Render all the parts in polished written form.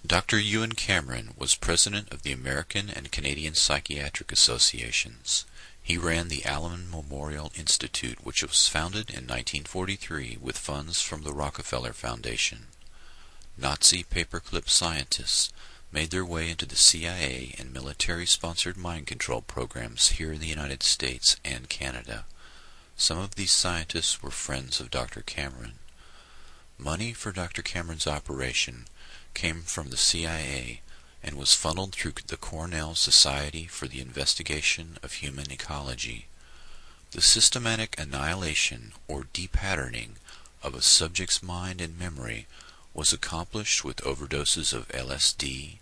Dr. Ewen Cameron was president of the American and Canadian Psychiatric Associations. He ran the Allen Memorial Institute, which was founded in 1943 with funds from the Rockefeller Foundation. Nazi paperclip scientists made their way into the CIA and military-sponsored mind control programs here in the United States and Canada. Some of these scientists were friends of Dr. Cameron. Money for Dr. Cameron's operation came from the CIA and was funneled through the Cornell Society for the Investigation of Human Ecology. The systematic annihilation or depatterning of a subject's mind and memory was accomplished with overdoses of LSD,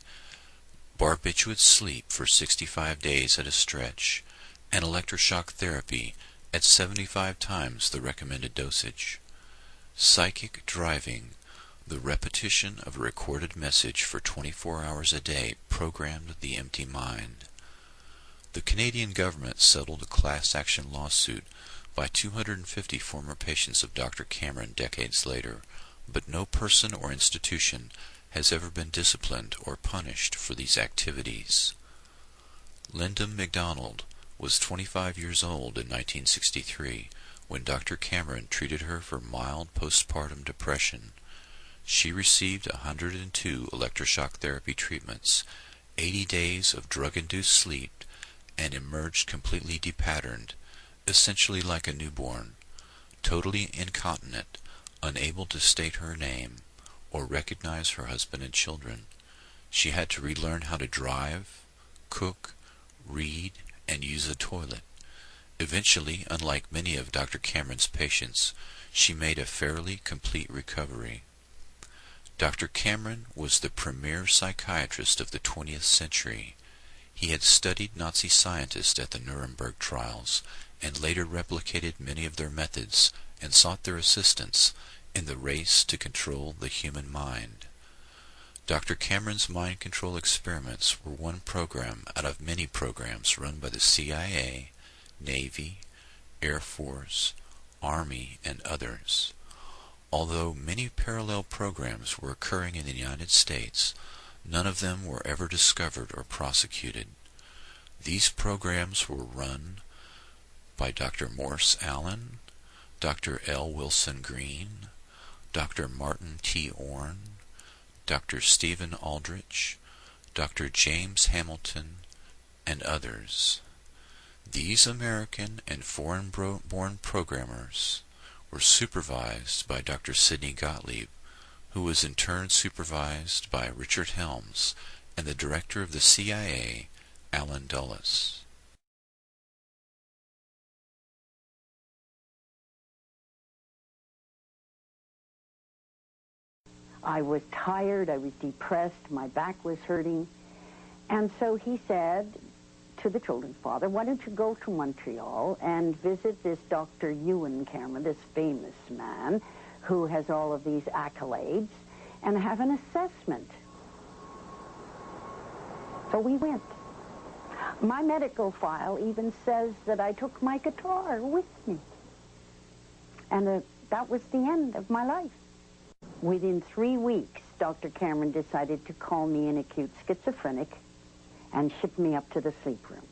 barbiturate sleep for 65 days at a stretch, and electroshock therapy at 75 times the recommended dosage. Psychic driving, the repetition of a recorded message for 24 hours a day, programmed the empty mind. The Canadian government settled a class action lawsuit by 250 former patients of Dr. Cameron decades later, but no person or institution has ever been disciplined or punished for these activities. Linda MacDonald was 25 years old in 1963 when Dr. Cameron treated her for mild postpartum depression. She received 102 electroshock therapy treatments, 80 days of drug-induced sleep, and emerged completely depatterned, essentially like a newborn, totally incontinent, unable to state her name or recognize her husband and children. She had to relearn how to drive, cook, read, and use a toilet. Eventually, unlike many of Dr. Cameron's patients, she made a fairly complete recovery. Dr. Cameron was the premier psychiatrist of the 20th century. He had studied Nazi scientists at the Nuremberg trials and later replicated many of their methods and sought their assistance in the race to control the human mind. Dr. Cameron's mind control experiments were one program out of many programs run by the CIA, Navy, Air Force, Army, and others. Although many parallel programs were occurring in the United States, none of them were ever discovered or prosecuted. These programs were run by Dr. Morse Allen, Dr. L. Wilson Green, Dr. Martin T. Orne, Dr. Stephen Aldrich, Dr. James Hamilton, and others. These American and foreign-born programmers were supervised by Dr. Sidney Gottlieb, who was in turn supervised by Richard Helms and the director of the CIA, Allen Dulles. I was tired, I was depressed, my back was hurting, and so he said to the children's father, why don't you go to Montreal and visit this Dr. Ewen Cameron, this famous man who has all of these accolades, and have an assessment. So we went. My medical file even says that I took my guitar with me. And that was the end of my life. Within 3 weeks, Dr. Cameron decided to call me an acute schizophrenic and ship me up to the sleep room.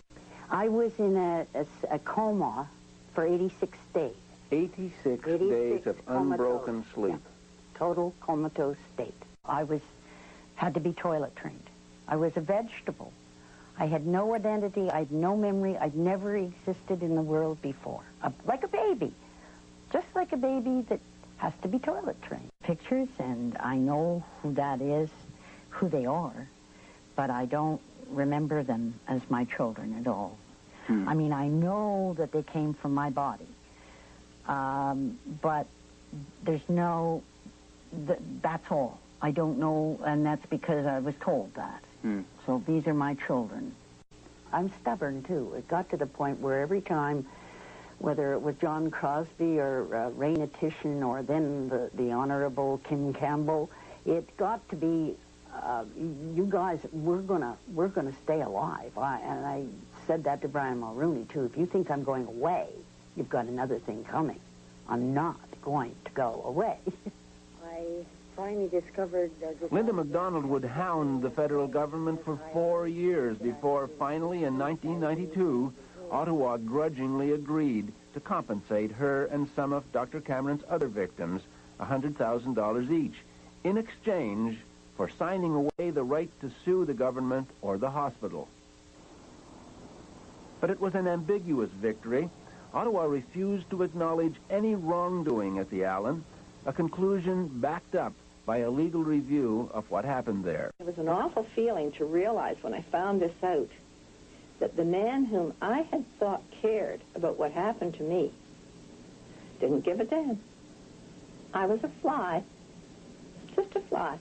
I was in a coma for 86 days. 86 days of unbroken sleep. Yeah. Total comatose state. I had to be toilet trained. I was a vegetable. I had no identity. I had no memory. I'd never existed in the world before. Like a baby. Just like a baby that has to be toilet trained. Pictures, and I know who that is, who they are, but I don't remember them as my children at all. I mean, I know that they came from my body, but there's no, that's all. I don't know, and that's because I was told that. So these are my children. I'm stubborn, too. It got to the point where every time, whether it was John Crosby or Raina Titian or then the Honorable Kim Campbell, it got to be, you guys, we're gonna stay alive. And I said that to Brian Mulrooney, too. If you think I'm going away, you've got another thing coming. I'm not going to go away. I finally discovered... Linda MacDonald would hound the federal government for 4 years before finally in 1992, Ottawa grudgingly agreed to compensate her and some of Dr. Cameron's other victims $100,000 each in exchange for signing away the right to sue the government or the hospital. But it was an ambiguous victory. Ottawa refused to acknowledge any wrongdoing at the Allen, a conclusion backed up by a legal review of what happened there. It was an awful feeling to realize when I found this out that the man whom I had thought cared about what happened to me didn't give a damn. I was a fly, just a fly.